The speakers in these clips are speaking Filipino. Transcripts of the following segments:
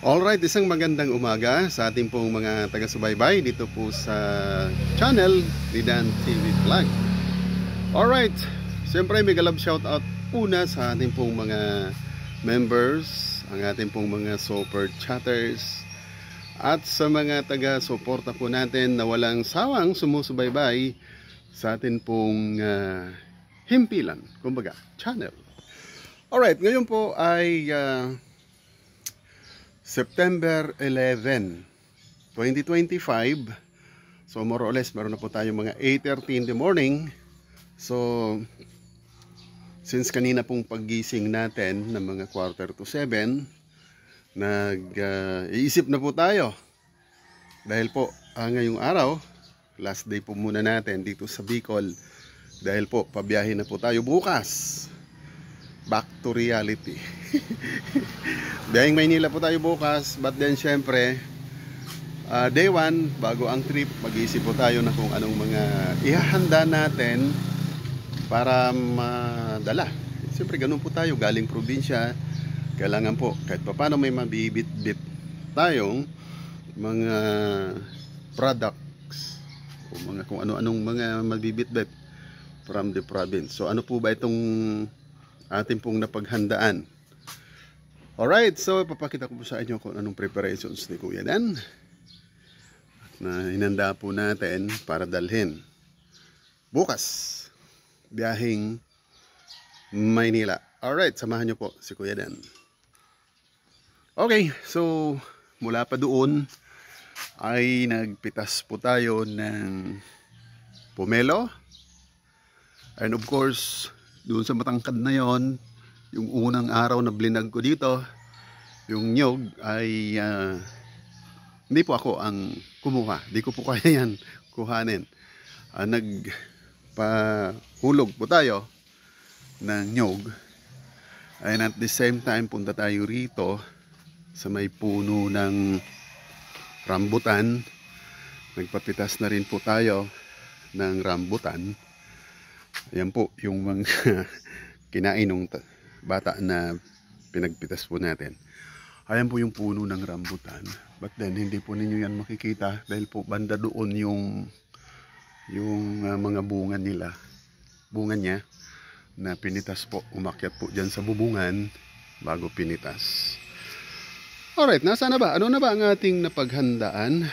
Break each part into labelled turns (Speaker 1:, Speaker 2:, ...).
Speaker 1: Alright, isang magandang umaga sa ating pong mga taga-subaybay dito po sa channel ni Dan TV Vlog. Alright, siyempre may galab shoutout una sa ating pong mga members, ang ating pong mga super chatters, at sa mga taga-suporta po natin na walang sawang sumusubaybay sa ating pong himpilan, kumbaga, channel. Alright, ngayon po ay September 11, 2025. So more or less meron na po tayo mga 8:30 in the morning. So since kanina pong paggising natin ng mga 6:45, iisip na po tayo. Dahil po ngayong araw, last day po muna natin dito sa Bicol. Dahil po pabiyahe na po tayo bukas. Back to reality. Biyaheng Maynila po tayo bukas. But then syempre day 1 bago ang trip, mag-iisip po tayo na kung anong mga ihahanda natin para madala. Siyempre ganun po tayo, galing probinsya. Kailangan po kahit pa paano may mabibit-bit tayong mga products o mga kung ano-anong mga mabibit-bit from the province. So ano po ba itong ating pong napaghandaan? Alright, so papakita ko po sa inyo kung anong preparations ni Kuya Dan na hinanda po natin para dalhin bukas biyaheng Maynila. Alright, samahan nyo po si Kuya Dan. Okay, so mula pa doon ay nagpitas po tayo ng pomelo, and of course doon sa matangkad na yon, yung unang araw na blinag ko dito, yung nyog ay hindi po ako ang kumuha. Hindi ko po kaya yan kuhanin. Nagpahulog po tayo ng nyog. And at the same time, punta tayo rito sa may puno ng rambutan. Nagpapitas na rin po tayo ng rambutan. Ayan po yung mga kinain ng bata na pinagpitas po natin. Ayan po yung puno ng rambutan. But then hindi po ninyo yan makikita dahil po banda doon yung mga bunga nila. Bunga niya na pinitas po. Umakyat po dyan sa bubungan bago pinitas. Alright, nasa na ba? Ano na ba ang ating napaghandaan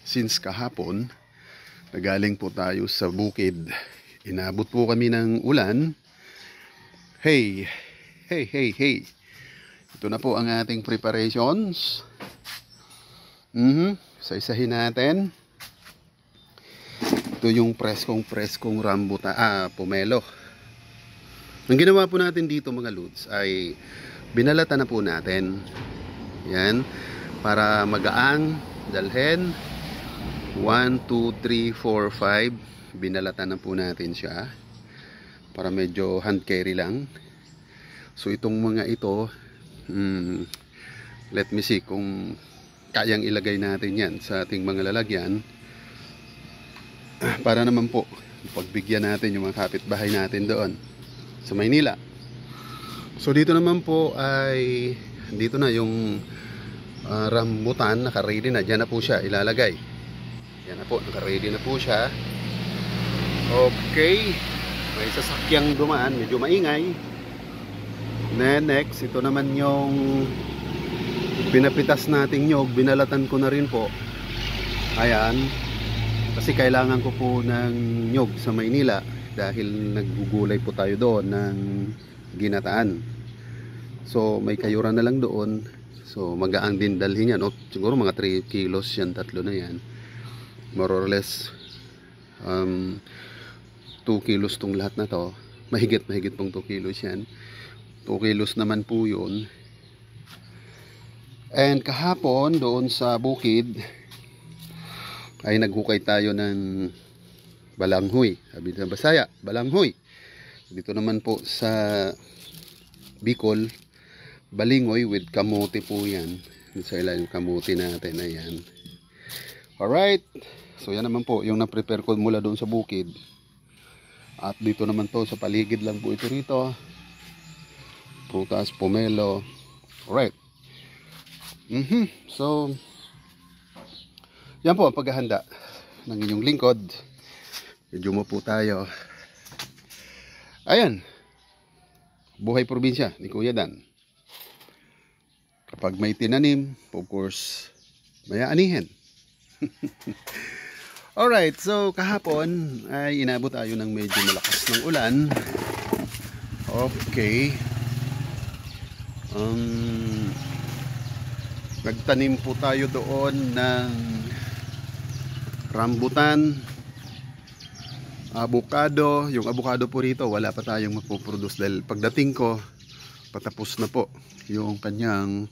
Speaker 1: since kahapon? Nagaling po tayo sa bukid. Inabot po kami ng ulan. Hey. Ito na po ang ating preparations. Isa-isahin natin. Ito yung preskong rambutan, pomelo. Ang ginawa po natin dito mga lods ay binalatan na po natin. Yan. Para magaang dalhin. 1, 2, 3, 4, 5. Binalatan na po natin siya para medyo hand carry lang. So itong mga ito, let me see kung kayang ilagay natin yan sa ating mga lalagyan para naman po pagbigyan natin yung mga kapitbahay natin doon sa Maynila. So dito naman po ay dito na yung rambutan, naka-ready na. Diyan na po siya ilalagay. Yan na po, naka-ready na po siya. Okay, may sasakyang dumaan, medyo maingay. Then next, ito naman yung pinapitas nating nyog, binalatan ko na rin po. Ayan, kasi kailangan ko po ng nyog sa Maynila dahil naggugulay po tayo doon ng ginataan. So may kayuran na lang doon. So magaang din dalhin yan, o siguro mga 3 kilos yan, tatlo na yan. More or less 2 kilos tong lahat na to. Mahigit pong 2 kilos yan. 2 kilos naman po yun. And kahapon doon sa bukid ay naghukay tayo ng balanghoy. Sabi ng Basaya, balanghoy. Dito naman po sa Bicol, balingoy with kamote po yan. Sa ilalim kamote natin, ayan. Alright, so yan naman po yung na-prepare ko mula doon sa bukid. At dito naman to sa paligid lang po ito rito. Prutas, pomelo. Alright. So, yan po ang paghahanda ng inyong lingkod. Medyo mo po tayo. Ayan. Buhay probinsya ni Kuya Dan. Kapag may tinanim, of course, may aanihin. Alright, so kahapon ay inabot tayo ng medyo malakas ng ulan. Okay. Nagtanim po tayo doon ng rambutan, avocado. Yung avocado po rito wala pa tayong mapoproduce dahil pagdating ko patapos na po yung kanyang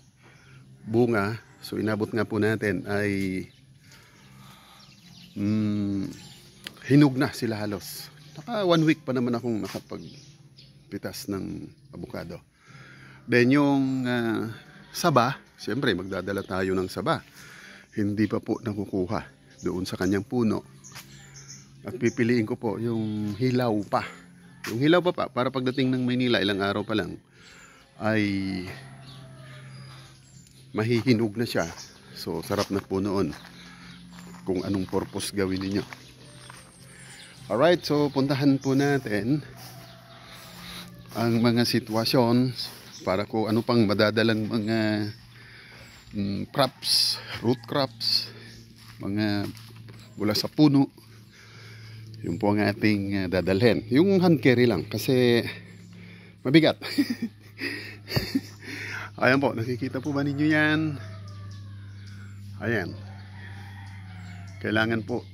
Speaker 1: bunga. So inabot nga po natin ay hinog na sila halos. Naka 1 week pa naman akong nakapagpitas ng avocado. Then yung saba, siyempre magdadala tayo ng saba. Hindi pa po nakukuha doon sa kanyang puno. At pipiliin ko po yung hilaw pa. Yung hilaw pa para pagdating ng Maynila, ilang araw pa lang, ay mahihinog na siya. So sarap na po noon kung anong purpose gawin ninyo. Alright, so puntahan po natin ang mga sitwasyon para kung ano pang madadalang mga crops, root crops, mga mula sa puno. Yun po ang ating dadalhin. Yung hand carry lang kasi mabigat. Ayan po, nakikita po ba ninyo yan? Ayan. Kailangan po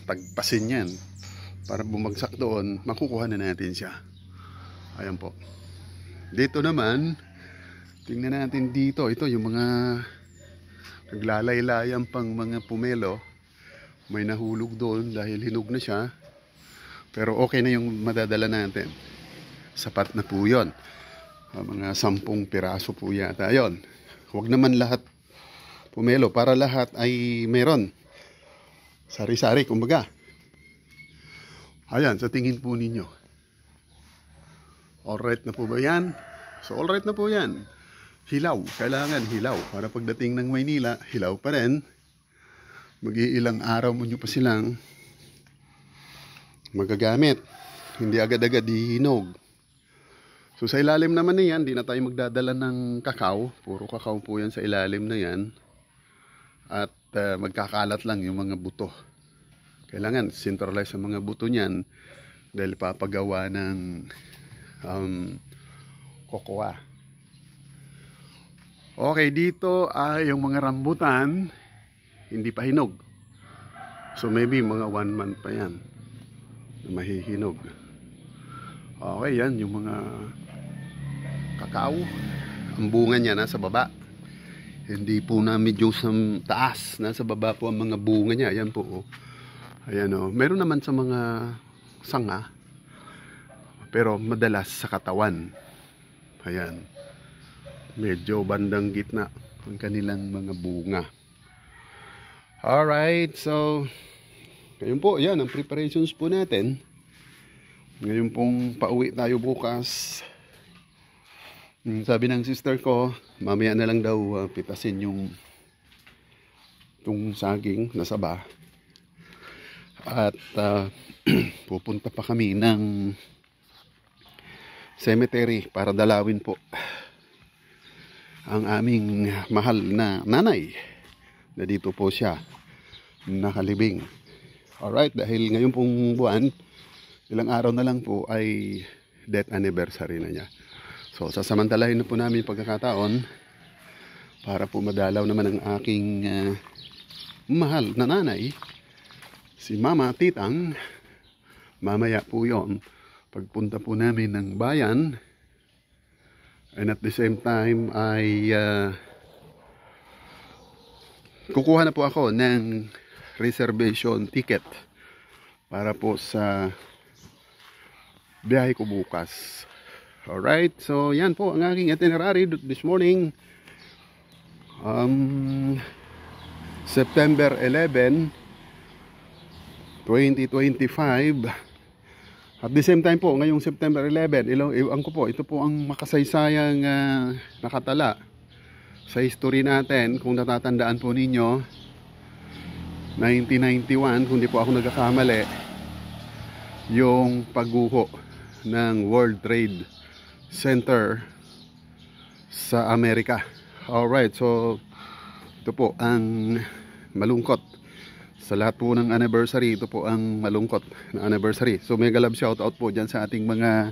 Speaker 1: tagpasin yan para bumagsak doon, makukuha na natin siya. Ayan po. Dito naman, tingnan natin dito. Ito yung mga naglalaylayan pang mga pumelo. May nahulog doon dahil hinog na siya. Pero okay na yung madadala natin. Sapat na po yun. Mga 10 piraso po yata yun. Huwag naman lahat pumelo. Para lahat ay meron. Sari-sari kumbaga. Ayan, sa tingin po ninyo. Alright na po ba yan? So alright na po yan. Hilaw, kailangan hilaw. Para pagdating ng Maynila, hilaw pa rin. Mag-iilang araw mo nyo pa silang magagamit. Hindi agad-agad hihinog. So sa ilalim naman na yan, di na tayo magdadala ng kakao. Puro kakao po yan sa ilalim na yan. At magkakalat lang yung mga buto. Kailangan centralize ang mga buto niyan dahil papagawa ng cocoa. Okay, dito ay yung mga rambutan hindi pa hinog. So maybe mga 1 month pa yan na mahihinog. Okay, yan yung mga kakao. Ang bunga niya nasa baba. Hindi po na medyo sa taas. Nasa baba po ang mga bunga niya. Ayan po. Oh. Ayan o. Meron naman sa mga sanga. Pero madalas sa katawan. Ayan. Medyo bandang gitna ang kanilang mga bunga. Alright. So, ngayon po. Yan ang preparations po natin. Ngayon pong pauwi tayo bukas. Sabi ng sister ko, mamaya na lang daw pitasin yung saging na saba. At pupunta pa kami ng cemetery para dalawin po ang aming mahal na nanay na dito po siya nakalibing. Alright, dahil ngayon pong buwan, ilang araw na lang po ay death anniversary na niya. So sasamantalahin na po namin pagkakataon para po madalaw naman ang aking mahal na nanay, si Mama Titang. Mamaya po yon pagpunta po namin ng bayan. And at the same time ay kukuha na po ako ng reservation ticket para po sa biyahe ko bukas. Alright, so yan po ang aking itinerary this morning. September 11, 2025. At the same time po, ngayong September 11, iwan ko po, ito po ang makasaysayang nakatala sa history natin, kung natatandaan po ninyo, 1991, kung di po ako nagkakamali, yung pagguho ng World Trade Center sa Amerika. Alright, so ito po ang malungkot sa lahat po ng anniversary. Ito po ang malungkot na anniversary. So mega love shoutout po dyan sa ating mga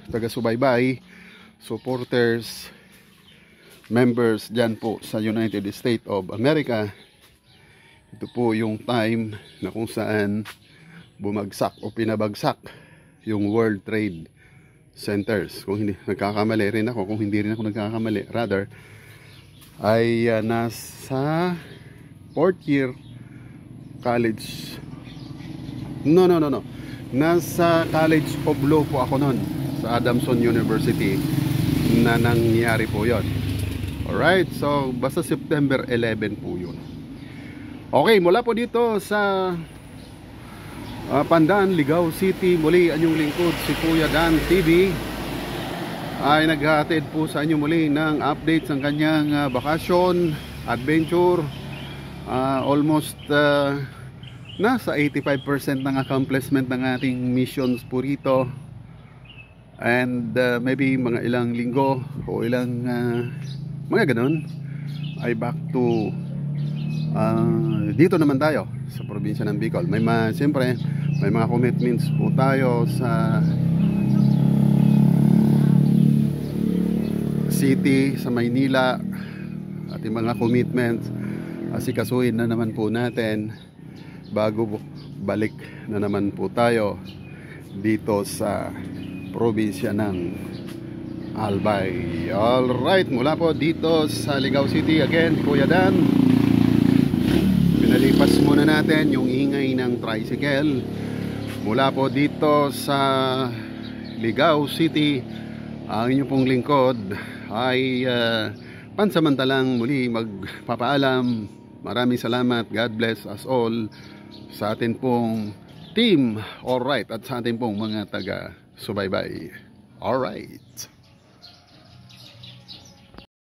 Speaker 1: taga-subaybay, supporters, members dyan po sa United States of America. Ito po yung time na kung saan bumagsak o pinabagsak yung World Trade Centers. Kung hindi nagkakamali rin ako, kung hindi rin ako nagkakamali, rather, ay nasa 4th year college. No. Nasa College of Law po ako noon sa Adamson University na nangyari po yon. Alright, so basta September 11 po yun. Okay, mula po dito sa Pandan, Ligao City, muli ang inyong lingkod si Kuya Dan TV ay naghahatid po sa inyo muli ng updates ng kanyang bakasyon, adventure. Almost nasa 85% ng accomplishment ng ating missions po rito. And maybe mga ilang linggo o ilang mga ganun ay back to dito naman tayo sa probinsya ng Bicol. Siyempre may mga commitments po tayo sa city, sa Maynila, at yung mga commitments asikasuhin na naman po natin bago balik na naman po tayo dito sa probinsya ng Albay. Alright, mula po dito sa Ligao City, again, Kuya Dan. Pinalipas muna natin yung ingay ng tricycle. Mula po dito sa Ligao City, ang inyong pong lingkod ay pansamantalang muli magpapaalam. Maraming salamat. God bless us all sa atin pong team. Alright, at sa atin pong mga taga-subaybay. Alright.